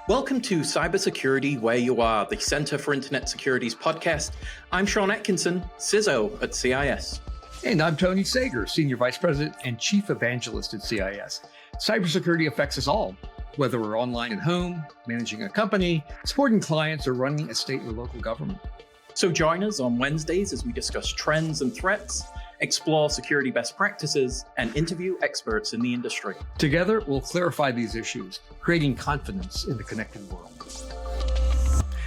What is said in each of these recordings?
Welcome to Cybersecurity Where You Are, the Center for Internet Security's podcast. I'm Sean Atkinson, CISO at CIS. And I'm Tony Sager, Senior Vice President and Chief Evangelist at CIS. Cybersecurity affects us all, whether we're online at home, managing a company, supporting clients, or running a state or local government. So join us on Wednesdays as we discuss trends and threats, explore security best practices, and interview experts in the industry. Together, we'll clarify these issues, creating confidence in the connected world.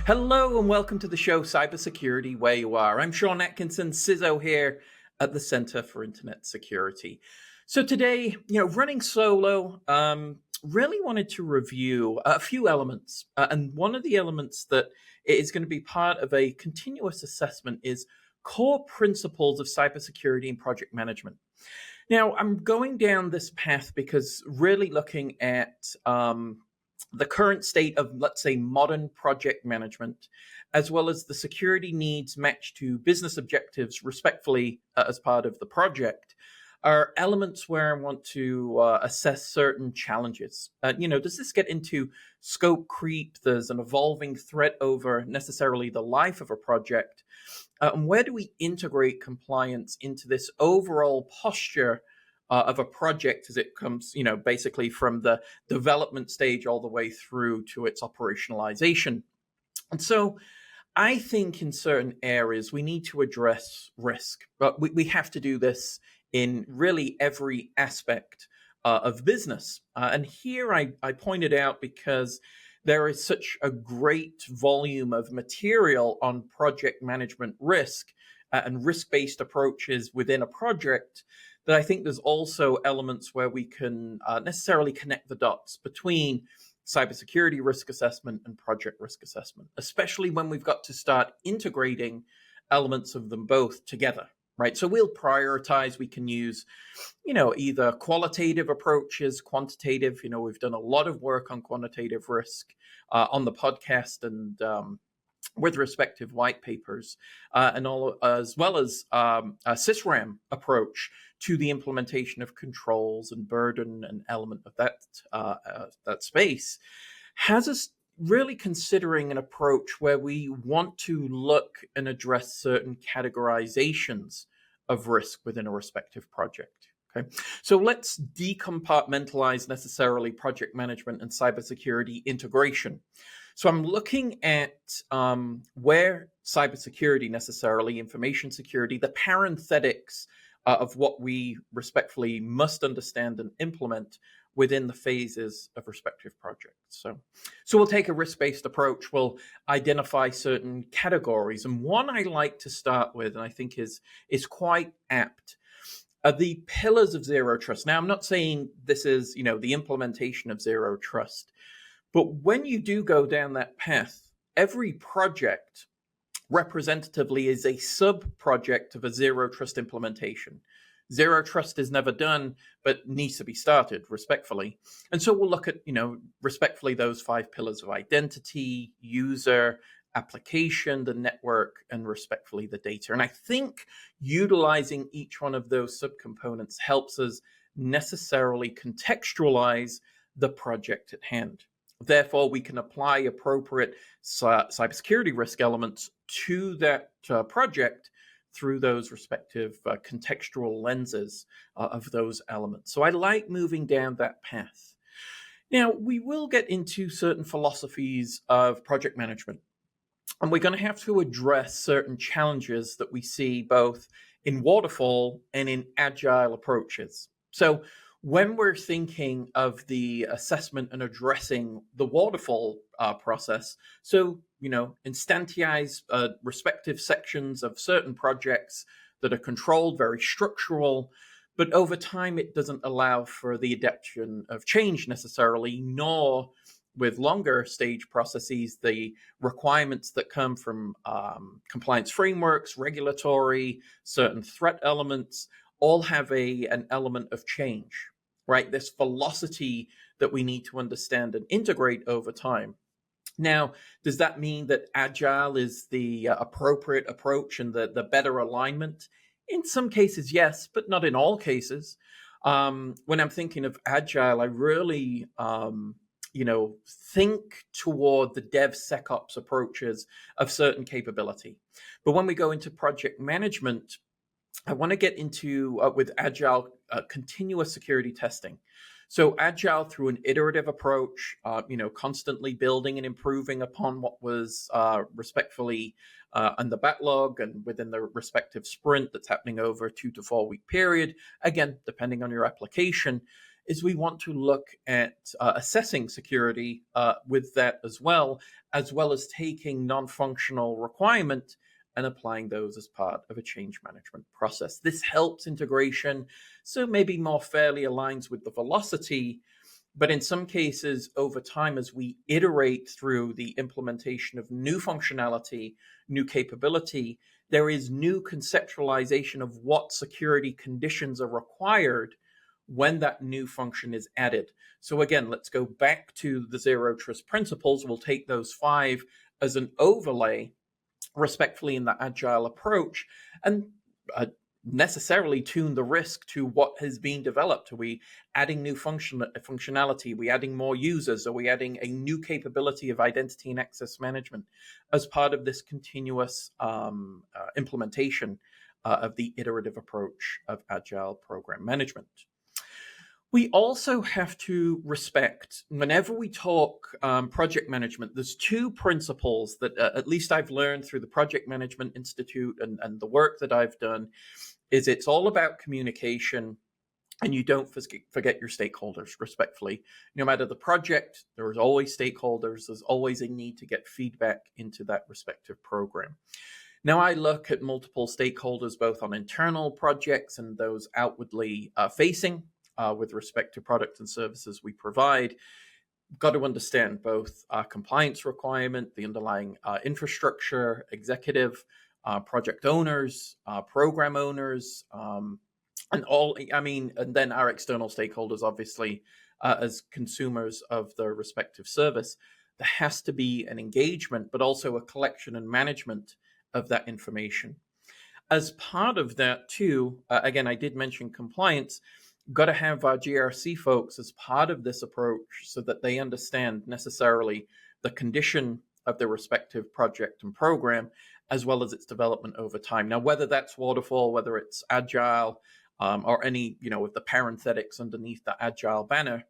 Hello and welcome to the show Cybersecurity Where You Are. I'm Sean Atkinson, CISO here at the Center for Internet Security. So today, running solo, really wanted to review a few elements. And one of the elements that is going to be part of a continuous assessment is core principles of cybersecurity and project management. Now, I'm going down this path because really looking at the current state of, let's say, modern project management, as well as the security needs matched to business objectives respectfully as part of the project, are elements where I want to assess certain challenges. Does this get into scope creep? There's an evolving threat over necessarily the life of a project. And where do we integrate compliance into this overall posture of a project as it comes, basically from the development stage all the way through to its operationalization? And so I think in certain areas we need to address risk, but we have to do this in really every aspect of business. And here I pointed out because there is such a great volume of material on project management risk and risk-based approaches within a project that I think there's also elements where we can necessarily connect the dots between cybersecurity risk assessment and project risk assessment, especially when we've got to start integrating elements of them both together. Right. So we'll prioritize. We can use, either qualitative approaches, quantitative. We've done a lot of work on quantitative risk on the podcast and with respective white papers, and all as well as a SysRAM approach to the implementation of controls and burden and element of that space has us really considering an approach where we want to look and address certain categorizations of risk within a respective project. Okay, so let's decompartmentalize necessarily project management and cybersecurity integration. So I'm looking at where cybersecurity necessarily, information security, the parenthetics of what we respectfully must understand and implement within the phases of respective projects. So we'll take a risk-based approach. We'll identify certain categories. And one I like to start with, and I think is quite apt, are the pillars of zero trust. Now, I'm not saying this is, the implementation of zero trust, but when you do go down that path, every project representatively is a sub-project of a zero trust implementation. Zero trust is never done, but needs to be started respectfully. And so we'll look at, respectfully, those 5 pillars of identity, user, application, the network, and respectfully the data. And I think utilizing each one of those subcomponents helps us necessarily contextualize the project at hand. Therefore, we can apply appropriate cybersecurity risk elements to that project through those respective contextual lenses of those elements. So I like moving down that path. Now, we will get into certain philosophies of project management, and we're going to have to address certain challenges that we see both in Waterfall and in Agile approaches. So when we're thinking of the assessment and addressing the Waterfall process, so, instantiate respective sections of certain projects that are controlled, very structural, but over time it doesn't allow for the adaptation of change necessarily, nor with longer stage processes, the requirements that come from compliance frameworks, regulatory, certain threat elements, all have an element of change, right? This velocity that we need to understand and integrate over time. Now, does that mean that Agile is the appropriate approach and the better alignment? In some cases, yes, but not in all cases. When I'm thinking of Agile, I really think toward the DevSecOps approaches of certain capability. But when we go into project management, I want to get into with Agile continuous security testing. So Agile through an iterative approach, constantly building and improving upon what was respectfully on the backlog and within the respective sprint that's happening over a 2 to 4 week period. Again, depending on your application, is we want to look at assessing security with that as well as taking non-functional requirement and applying those as part of a change management process. This helps integration, so maybe more fairly aligns with the velocity, but in some cases, over time, as we iterate through the implementation of new functionality, new capability, there is new conceptualization of what security conditions are required when that new function is added. So again, let's go back to the zero trust principles. We'll take those 5 as an overlay respectfully in the agile approach and necessarily tune the risk to what has been developed. Are we adding new functionality? Are we adding more users? Are we adding a new capability of identity and access management as part of this continuous implementation of the iterative approach of agile program management? We also have to respect, whenever we talk project management, there's 2 principles that at least I've learned through the Project Management Institute and the work that I've done, is it's all about communication, and you don't forget your stakeholders, respectfully. No matter the project, there's always stakeholders. There's always a need to get feedback into that respective program. Now, I look at multiple stakeholders, both on internal projects and those outwardly facing, with respect to products and services we provide. Got to understand both our compliance requirement, the underlying infrastructure, executive, project owners, program owners, and then our external stakeholders, obviously, as consumers of the respective service. There has to be an engagement, but also a collection and management of that information. As part of that, too, again, I did mention compliance. Got to have our GRC folks as part of this approach so that they understand necessarily the condition of their respective project and program, as well as its development over time. Now, whether that's Waterfall, whether it's Agile, or any, with the parenthetics underneath the Agile banner,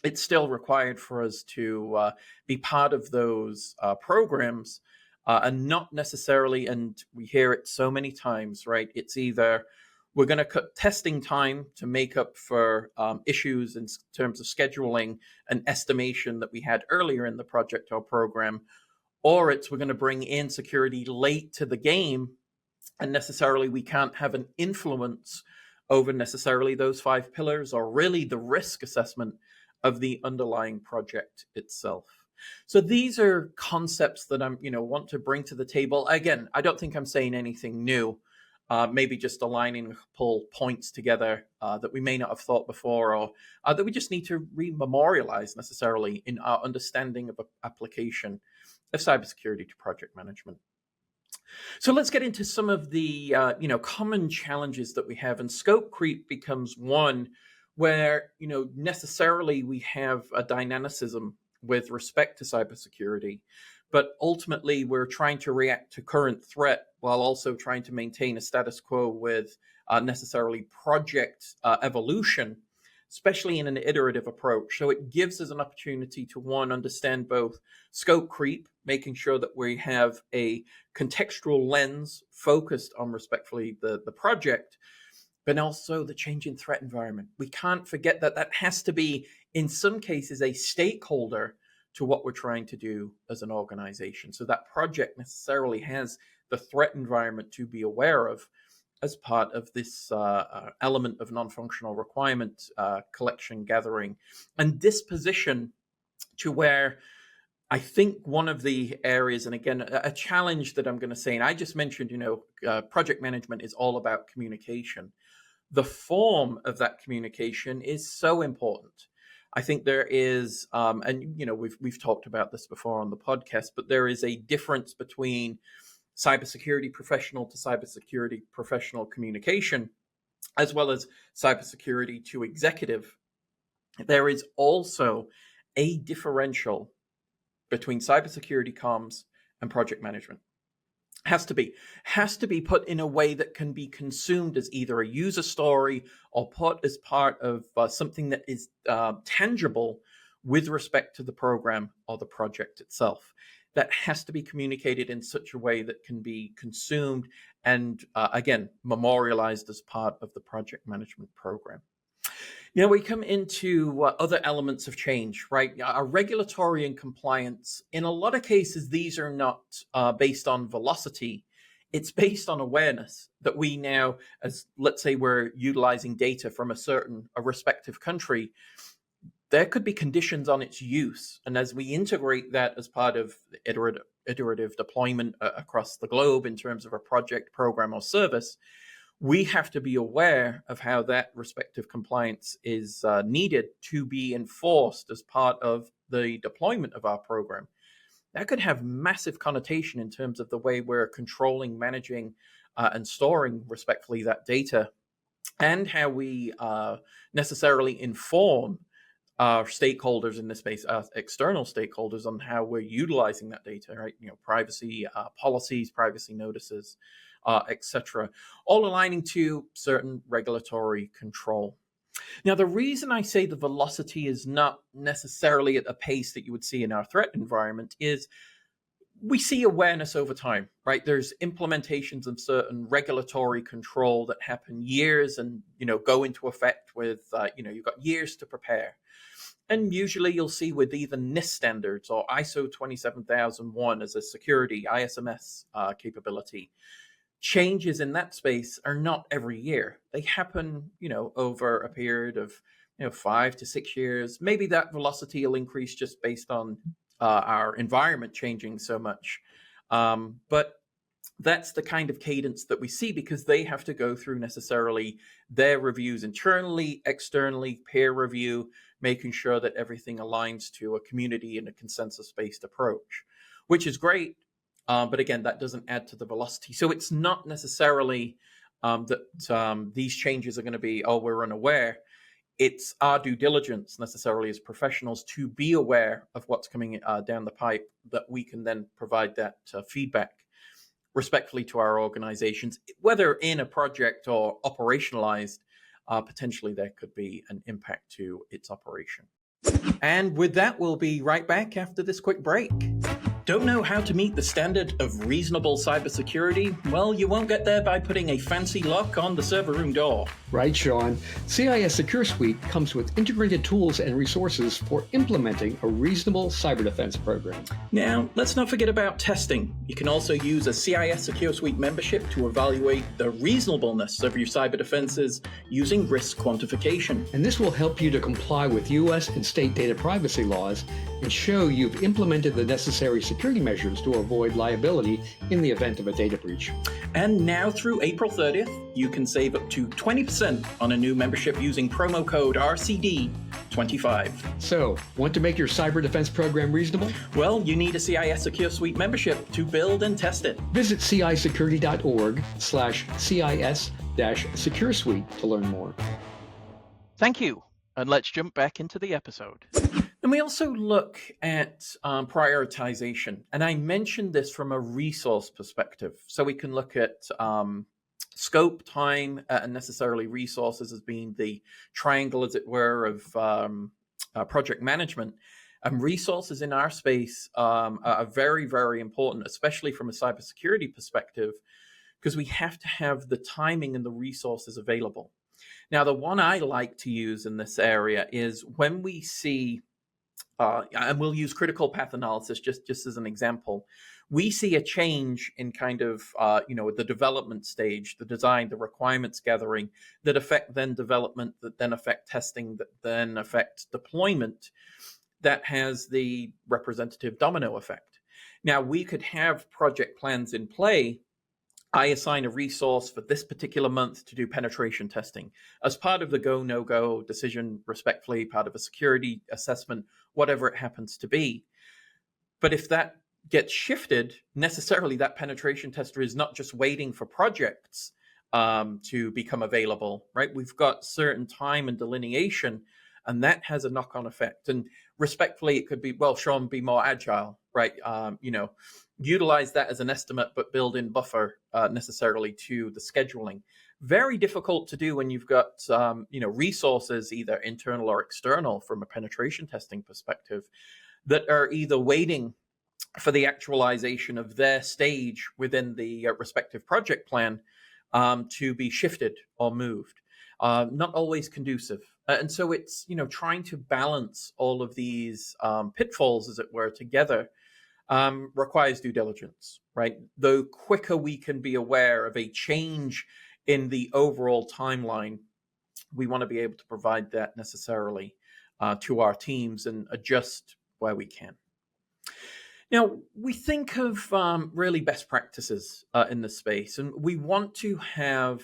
it's still required for us to be part of those programs and not necessarily, and we hear it so many times, right? It's either we're going to cut testing time to make up for issues in terms of scheduling and estimation that we had earlier in the project or program, or it's we're going to bring in security late to the game, and necessarily we can't have an influence over necessarily those 5 pillars or really the risk assessment of the underlying project itself. So these are concepts that I'm, want to bring to the table. Again, I don't think I'm saying anything new. Maybe just aligning a couple points together that we may not have thought before, or that we just need to rememorialize necessarily in our understanding of application of cybersecurity to project management. So let's get into some of the common challenges that we have, and scope creep becomes one where necessarily we have a dynamicism with respect to cybersecurity. But ultimately, we're trying to react to current threat while also trying to maintain a status quo with necessarily project evolution, especially in an iterative approach. So it gives us an opportunity to, one, understand both scope creep, making sure that we have a contextual lens focused on respectfully the project, but also the changing threat environment. We can't forget that that has to be, in some cases, a stakeholder to what we're trying to do as an organization. So that project necessarily has the threat environment to be aware of as part of this element of non-functional requirement collection, gathering, and disposition, to where I think one of the areas, and again, a challenge that I'm going to say, and I just mentioned, project management is all about communication. The form of that communication is so important. I think there is, and we've talked about this before on the podcast, but there is a difference between cybersecurity professional to cybersecurity professional communication, as well as cybersecurity to executive. There is also a differential between cybersecurity comms and project management. Has to be put in a way that can be consumed as either a user story or put as part of something that is tangible with respect to the program or the project itself. That has to be communicated in such a way that can be consumed and again memorialized as part of the project management program. We come into other elements of change, right? Our regulatory and compliance, in a lot of cases, these are not based on velocity. It's based on awareness that we now, as let's say we're utilizing data from a respective country, there could be conditions on its use. And as we integrate that as part of iterative deployment across the globe in terms of a project, program, or service, we have to be aware of how that respective compliance is needed to be enforced as part of the deployment of our program. That could have massive connotation in terms of the way we're controlling, managing, and storing respectfully that data, and how we necessarily inform our stakeholders in this space, external stakeholders, on how we're utilizing that data, right? Privacy policies, privacy notices, etc., all aligning to certain regulatory control. Now, the reason I say the velocity is not necessarily at a pace that you would see in our threat environment is we see awareness over time, right? There's implementations of certain regulatory control that happen years and, go into effect with, you've got years to prepare. And usually you'll see with either NIST standards or ISO 27001 as a security ISMS capability, changes in that space are not every year. They happen, over a period of, 5 to 6 years. Maybe that velocity will increase just based on our environment changing so much. But that's the kind of cadence that we see because they have to go through necessarily their reviews internally, externally, peer review, making sure that everything aligns to a community and a consensus-based approach, which is great. But again, that doesn't add to the velocity. So it's not necessarily that these changes are going to be, we're unaware. It's our due diligence necessarily as professionals to be aware of what's coming down the pipe, that we can then provide that feedback respectfully to our organizations, whether in a project or operationalized. Potentially there could be an impact to its operation. And with that, we'll be right back after this quick break. Don't know how to meet the standard of reasonable cybersecurity? Well, you won't get there by putting a fancy lock on the server room door. Right, Sean. CIS Secure Suite comes with integrated tools and resources for implementing a reasonable cyber defense program. Now, let's not forget about testing. You can also use a CIS Secure Suite membership to evaluate the reasonableness of your cyber defenses using risk quantification. And this will help you to comply with U.S. and state data privacy laws and show you've implemented the necessary security measures to avoid liability in the event of a data breach. And now through April 30th, you can save up to 20% on a new membership using promo code RCD25. So, want to make your cyber defense program reasonable? Well, you need a CIS Secure Suite membership to build and test it. Visit cisecurity.org/CIS-Secure Suite to learn more. Thank you, and let's jump back into the episode. And we also look at prioritization. And I mentioned this from a resource perspective. So we can look at scope, time, and necessarily resources as being the triangle, as it were, of project management. And resources in our space are very, very important, especially from a cybersecurity perspective, because we have to have the timing and the resources available. Now, the one I like to use in this area is when we see and we'll use critical path analysis just as an example. We see a change in kind of, the development stage, the design, the requirements gathering that affect then development, that then affect testing, that then affect deployment, that has the representative domino effect. Now, we could have project plans in play. I assign a resource for this particular month to do penetration testing as part of the go, no-go decision, respectfully, part of a security assessment, whatever it happens to be. But if that gets shifted, necessarily that penetration tester is not just waiting for projects to become available, right? We've got certain time and delineation, and that has a knock-on effect. And respectfully, it could be, well, Sean, be more agile, right? Utilize that as an estimate, but build in buffer necessarily to the scheduling. Very difficult to do when you've got resources, either internal or external, from a penetration testing perspective, that are either waiting for the actualization of their stage within the respective project plan to be shifted or moved. Not always conducive. And so it's, trying to balance all of these pitfalls, as it were, together requires due diligence, right? The quicker we can be aware of a change in the overall timeline, we want to be able to provide that necessarily to our teams and adjust where we can. Now, we think of really best practices in this space, and we want to have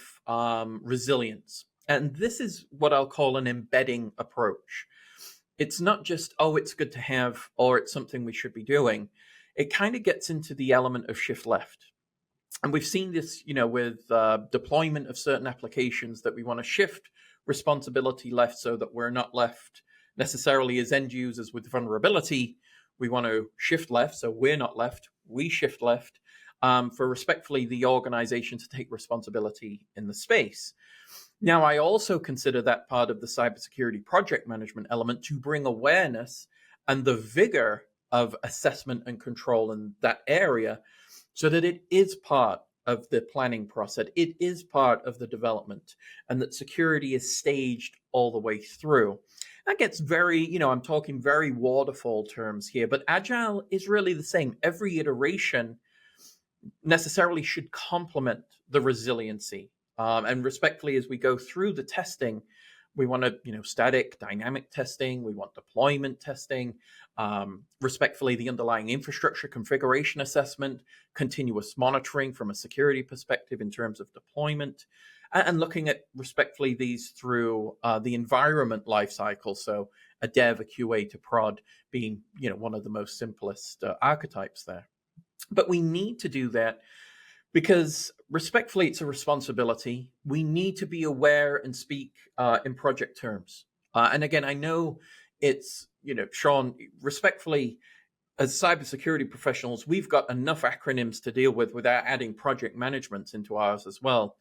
resilience. And this is what I'll call an embedding approach. It's not just, oh, it's good to have, or it's something we should be doing. It kind of gets into the element of shift left. And we've seen this, with deployment of certain applications, that we want to shift responsibility left so that we're not left necessarily as end users with vulnerability. We want to shift left so we're not left. We shift left for respectfully the organization to take responsibility in the space. Now, I also consider that part of the cybersecurity project management element to bring awareness and the vigor of assessment and control in that area, so that it is part of the planning process, it is part of the development, and that security is staged all the way through. That gets very, I'm talking very waterfall terms here, but Agile is really the same. Every iteration necessarily should complement the resiliency. And respectfully, as we go through the testing, we want to, static, dynamic testing. We want deployment testing. Respectfully, the underlying infrastructure configuration assessment, continuous monitoring from a security perspective in terms of deployment, and looking at respectfully these through the environment lifecycle. So a dev, a QA to prod being, one of the most simplest archetypes there. But we need to do that because respectfully, it's a responsibility. We need to be aware and speak in project terms. And again, I know it's, Sean, respectfully, as cybersecurity professionals, we've got enough acronyms to deal with without adding project management into ours as well.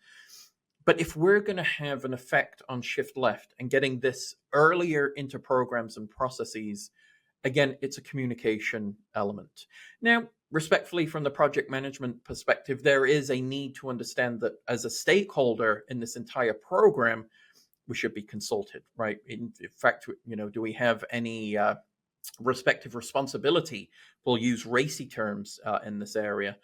But if we're going to have an effect on shift left and getting this earlier into programs and processes, again, it's a communication element. Now, respectfully, from the project management perspective, there is a need to understand that as a stakeholder in this entire program, we should be consulted, right? In fact, do we have any respective responsibility? We'll use racy terms in this area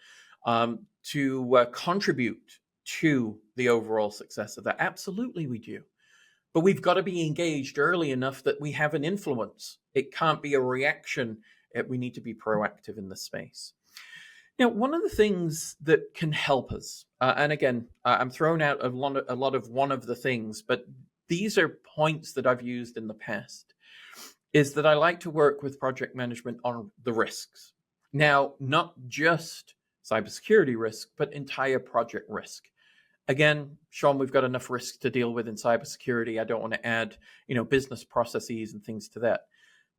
to contribute to the overall success of that. Absolutely, we do. But we've got to be engaged early enough that we have an influence. It can't be a reaction. We need to be proactive in this space. Now, one of the things that can help us, and again, I'm throwing out a lot of one of the things, but these are points that I've used in the past, is that I like to work with project management on the risks. Now, not just cybersecurity risk, but entire project risk. Again, Sean, we've got enough risks to deal with in cybersecurity. I don't want to add, business processes and things to that.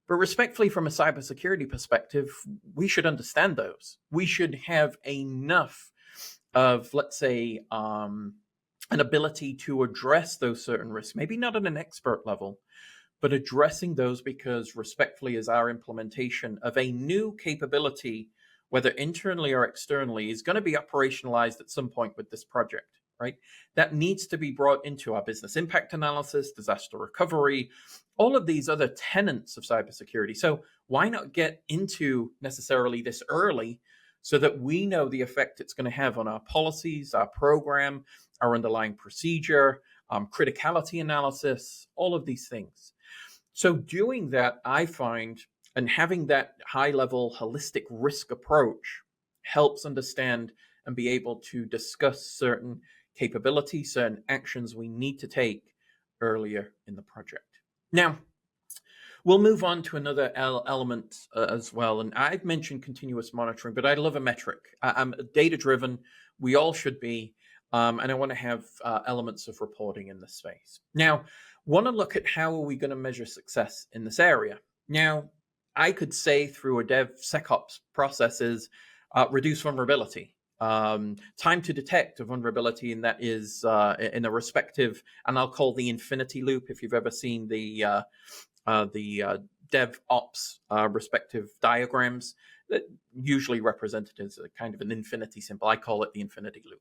But respectfully, from a cybersecurity perspective, we should understand those. We should have enough of, let's say, an ability to address those certain risks, maybe not at an expert level, but addressing those, because respectfully, as our implementation of a new capability, whether internally or externally, is going to be operationalized at some point with this project. Right? That needs to be brought into our business impact analysis, disaster recovery, all of these other tenets of cybersecurity. So why not get into necessarily this early so that we know the effect it's going to have on our policies, our program, our underlying procedure, criticality analysis, all of these things. So doing that, I find, and having that high-level holistic risk approach helps understand and be able to discuss certain capabilities, certain actions we need to take earlier in the project. Now, we'll move on to another element as well. And I've mentioned continuous monitoring, but I love a metric. I'm data-driven. We all should be. And I want to have elements of reporting in this space. Now, want to look at how are we going to measure success in this area. Now, I could say through a DevSecOps process is reduce vulnerability. Time to detect a vulnerability, and that is in a respective, and I'll call the infinity loop. If you've ever seen the DevOps respective diagrams, that usually represented as a kind of an infinity symbol. I call it the infinity loop.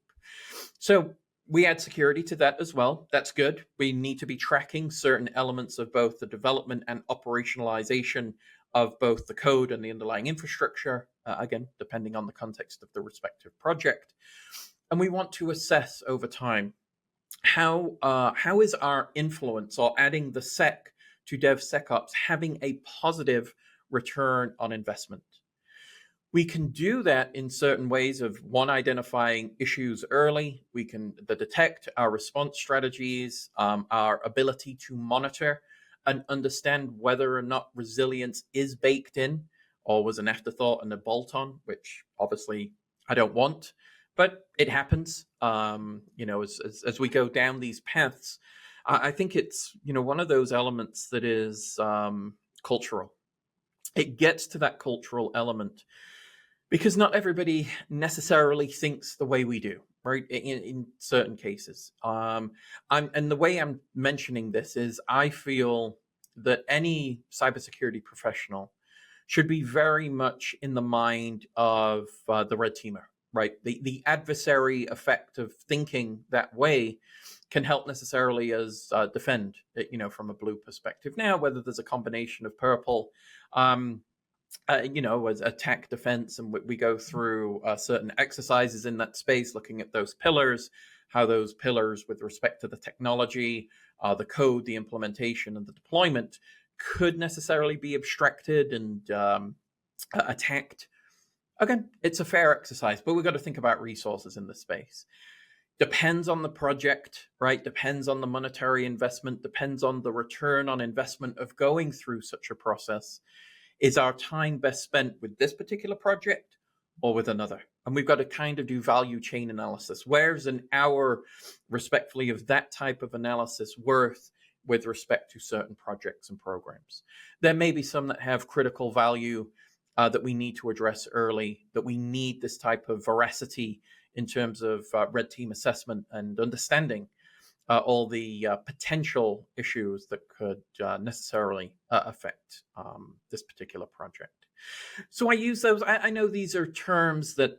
So we add security to that as well. That's good. We need to be tracking certain elements of both the development and operationalization of both the code and the underlying infrastructure, again, depending on the context of the respective project. And we want to assess over time how is our influence or adding the sec to DevSecOps having a positive return on investment. We can do that in certain ways of one, identifying issues early. We can detect our response strategies, our ability to monitor and understand whether or not resilience is baked in or was an afterthought and a bolt-on, which obviously I don't want, but it happens. As we go down these paths, I think it's one of those elements that is cultural. It gets to that cultural element because not everybody necessarily thinks the way we do, right? In certain cases, and the way I'm mentioning this is I feel that any cybersecurity professional should be very much in the mind of the red teamer, right? The adversary effect of thinking that way can help necessarily as defend it, from a blue perspective. Now, whether there's a combination of purple, as attack, defense, and we go through certain exercises in that space, looking at those pillars, how those pillars with respect to the technology, the code, the implementation, and the deployment could necessarily be abstracted and attacked. Again, it's a fair exercise, but we've got to think about resources in this space. Depends on the project, right? Depends on the monetary investment, depends on the return on investment of going through such a process. Is our time best spent with this particular project or with another? And we've got to kind of do value chain analysis. Where's an hour, respectfully, of that type of analysis worth with respect to certain projects and programs? There may be some that have critical value that we need to address early, that we need this type of veracity in terms of red team assessment and understanding all the potential issues that could necessarily affect this particular project. So I use those. I know these are terms that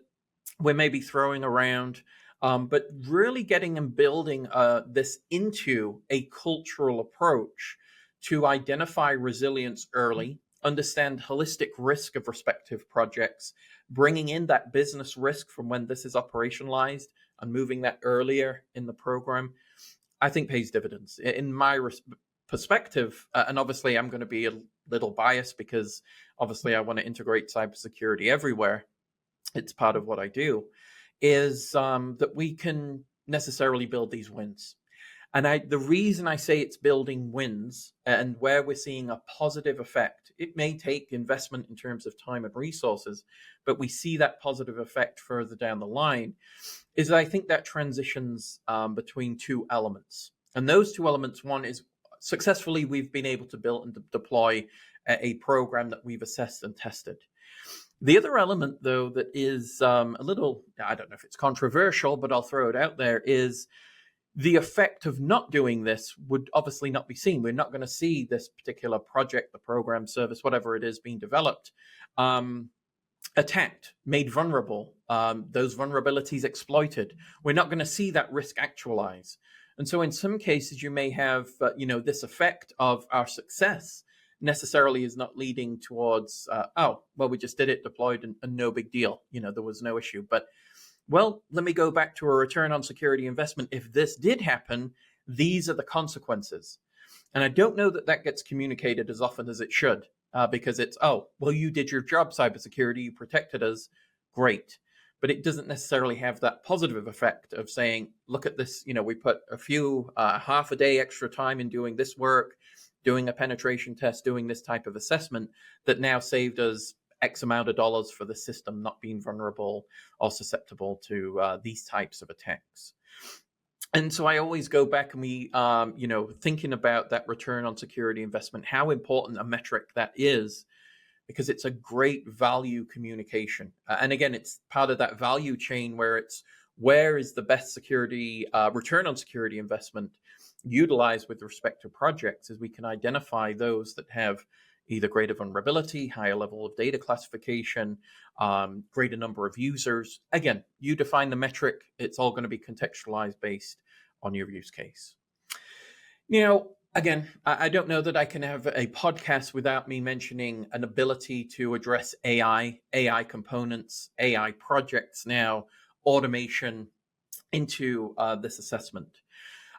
we may be throwing around, but really getting and building this into a cultural approach to identify resilience early, understand holistic risk of respective projects, bringing in that business risk from when this is operationalized and moving that earlier in the program, I think pays dividends. In my perspective, and obviously I'm going to be a little biased because obviously I want to integrate cybersecurity everywhere. It's part of what I do, is that we can necessarily build these wins. And the reason I say it's building wins and where we're seeing a positive effect, it may take investment in terms of time and resources, but we see that positive effect further down the line, is that I think that transitions between two elements. And those two elements, one is successfully we've been able to build and deploy a program that we've assessed and tested. The other element, though, that is a little, I don't know if it's controversial, but I'll throw it out there, is the effect of not doing this would obviously not be seen. We're not going to see this particular project, the program, service, whatever it is being developed, attacked, made vulnerable, those vulnerabilities exploited. We're not going to see that risk actualize. And so in some cases, you may have, this effect of our success necessarily is not leading towards, we just did it, deployed, and no big deal. There was no issue. But well, let me go back to a return on security investment. If this did happen, these are the consequences. And I don't know that that gets communicated as often as it should, because it's, you did your job, cybersecurity, you protected us, great. But it doesn't necessarily have that positive effect of saying, look at this, we put a few, half a day extra time in doing this work, doing a penetration test, doing this type of assessment that now saved us X amount of dollars for the system not being vulnerable or susceptible to these types of attacks. And so I always go back and we, thinking about that return on security investment, how important a metric that is, because it's a great value communication. And again, it's part of that value chain where is the best security return on security investment utilized with respect to projects, as we can identify those that have either greater vulnerability, higher level of data classification, greater number of users. Again, you define the metric. It's all going to be contextualized based on your use case. Again, I don't know that I can have a podcast without me mentioning an ability to address AI components, AI projects now, automation into this assessment.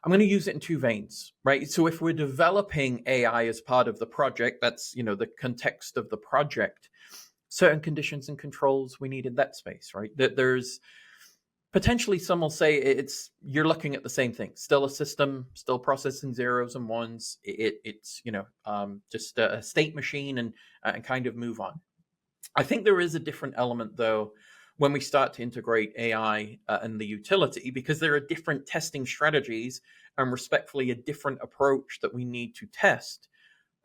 I'm going to use it in two veins, right? So if we're developing AI as part of the project, that's, the context of the project, certain conditions and controls we need in that space, right? That there's potentially some will say you're looking at the same thing, still a system, still processing zeros and ones. It's just a state machine and kind of move on. I think there is a different element though when we start to integrate AI and the utility, because there are different testing strategies and respectfully a different approach that we need to test,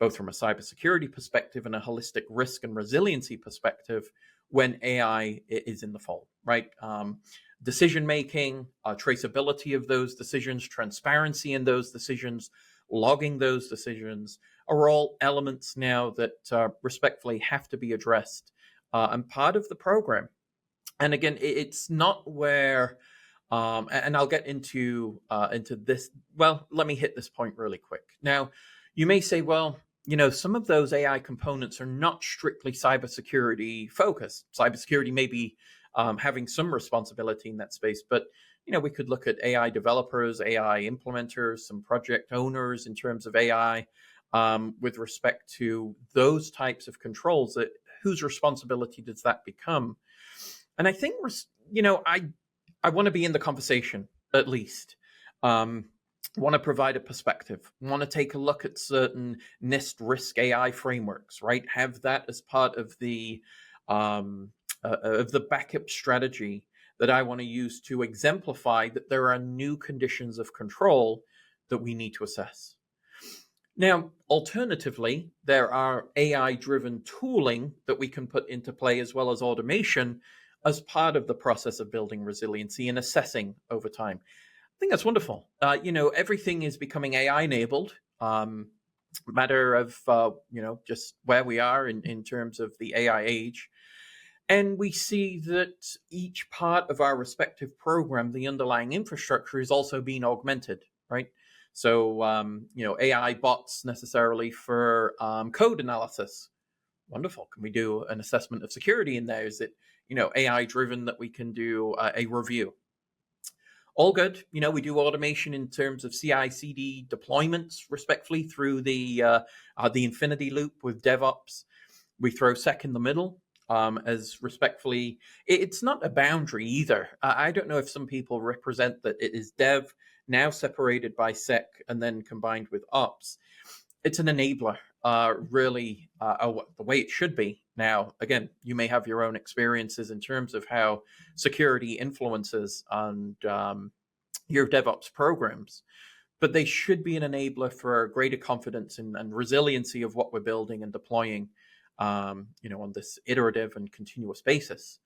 both from a cybersecurity perspective and a holistic risk and resiliency perspective when AI is in the fold, right? Decision-making, traceability of those decisions, transparency in those decisions, logging those decisions are all elements now that respectfully have to be addressed and part of the program. And again, it's not where, and I'll get into this. Well, let me hit this point really quick. Now, you may say, well, some of those AI components are not strictly cybersecurity focused. Cybersecurity may be having some responsibility in that space, but we could look at AI developers, AI implementers, some project owners in terms of AI with respect to those types of controls. That whose responsibility does that become? And I think I want to be in the conversation at least. Want to provide a perspective, want to take a look at certain NIST risk AI frameworks, right? Have that as part of the backup strategy that I want to use to exemplify that there are new conditions of control that we need to assess. Now, alternatively, there are AI-driven tooling that we can put into play as well as automation as part of the process of building resiliency and assessing over time. I think that's wonderful. Everything is becoming AI enabled. Matter of just where we are in terms of the AI age, and we see that each part of our respective program, the underlying infrastructure, is also being augmented, right? So AI bots necessarily for code analysis. Wonderful. Can we do an assessment of security in there? Is it AI driven that we can do a review? All good. We do automation in terms of CI/CD deployments, respectfully, through the infinity loop with DevOps. We throw sec in the middle as respectfully. It's not a boundary either. I don't know if some people represent that it is dev now separated by sec and then combined with ops. It's an enabler, really, the way it should be. Now, again, you may have your own experiences in terms of how security influences on your DevOps programs, but they should be an enabler for greater confidence and resiliency of what we're building and deploying, on this iterative and continuous basis.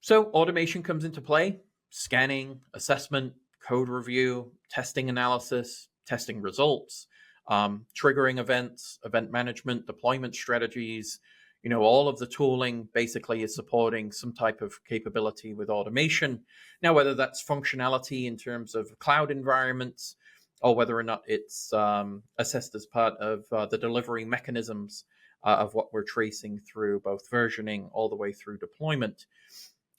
So automation comes into play: scanning, assessment, code review, testing analysis, testing results, triggering events, event management, deployment strategies. All of the tooling basically is supporting some type of capability with automation. Now, whether that's functionality in terms of cloud environments or whether or not it's assessed as part of the delivery mechanisms of what we're tracing through both versioning all the way through deployment.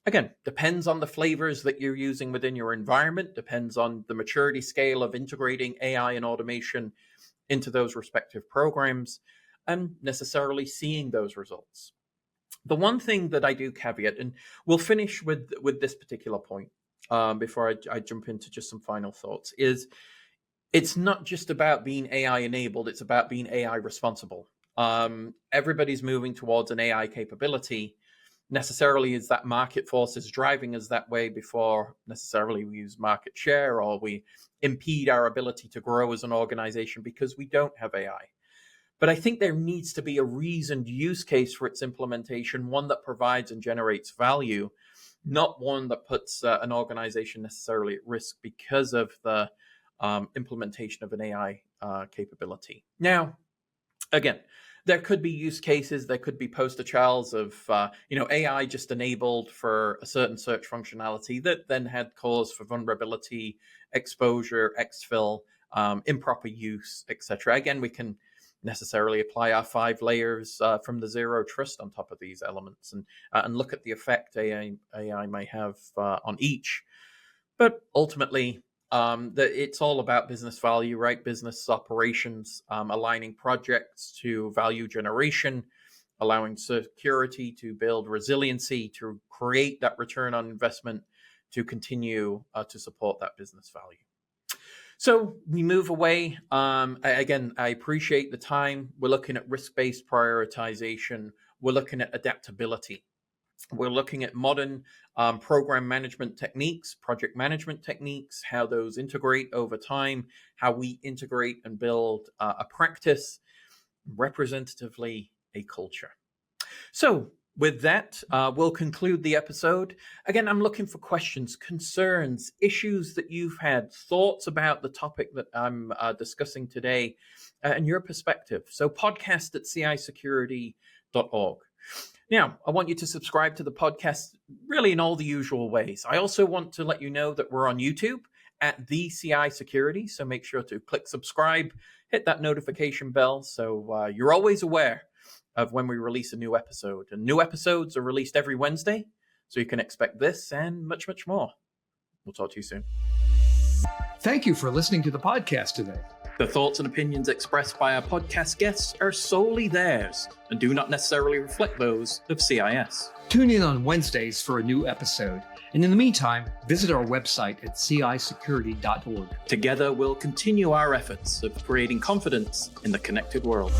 Again, depends on the flavors that you're using within your environment, depends on the maturity scale of integrating AI and automation into those respective programs and necessarily seeing those results. The one thing that I do caveat, and we'll finish with this particular point before I jump into just some final thoughts, is it's not just about being AI enabled, it's about being AI responsible. Everybody's moving towards an AI capability. Necessarily is that market forces driving us that way before necessarily we use market share or we impede our ability to grow as an organization because we don't have AI. But I think there needs to be a reasoned use case for its implementation, one that provides and generates value, not one that puts an organization necessarily at risk because of the implementation of an AI capability. Now, again, there could be use cases, there could be poster childs of AI just enabled for a certain search functionality that then had cause for vulnerability, exposure, exfil, improper use, etc. Again, we can necessarily apply our 5 layers from the zero trust on top of these elements and look at the effect AI may have on each. But ultimately, it's all about business value, right? Business operations, aligning projects to value generation, allowing security to build resiliency, to create that return on investment, to continue to support that business value. So we move away. Again, I appreciate the time. We're looking at risk-based prioritization. We're looking at adaptability. We're looking at modern program management techniques, project management techniques, how those integrate over time, how we integrate and build a practice, representatively a culture. So with that, we'll conclude the episode. Again, I'm looking for questions, concerns, issues that you've had, thoughts about the topic that I'm discussing today, and your perspective. So podcast@cisecurity.org. Now, I want you to subscribe to the podcast really in all the usual ways. I also want to let you know that we're on YouTube at the CI Security. So make sure to click subscribe, hit that notification bell so you're always aware of when we release a new episode. And new episodes are released every Wednesday, so you can expect this and much, much more. We'll talk to you soon. Thank you for listening to the podcast today. The thoughts and opinions expressed by our podcast guests are solely theirs and do not necessarily reflect those of CIS. Tune in on Wednesdays for a new episode. And in the meantime, visit our website at cisecurity.org. Together, we'll continue our efforts of creating confidence in the connected world.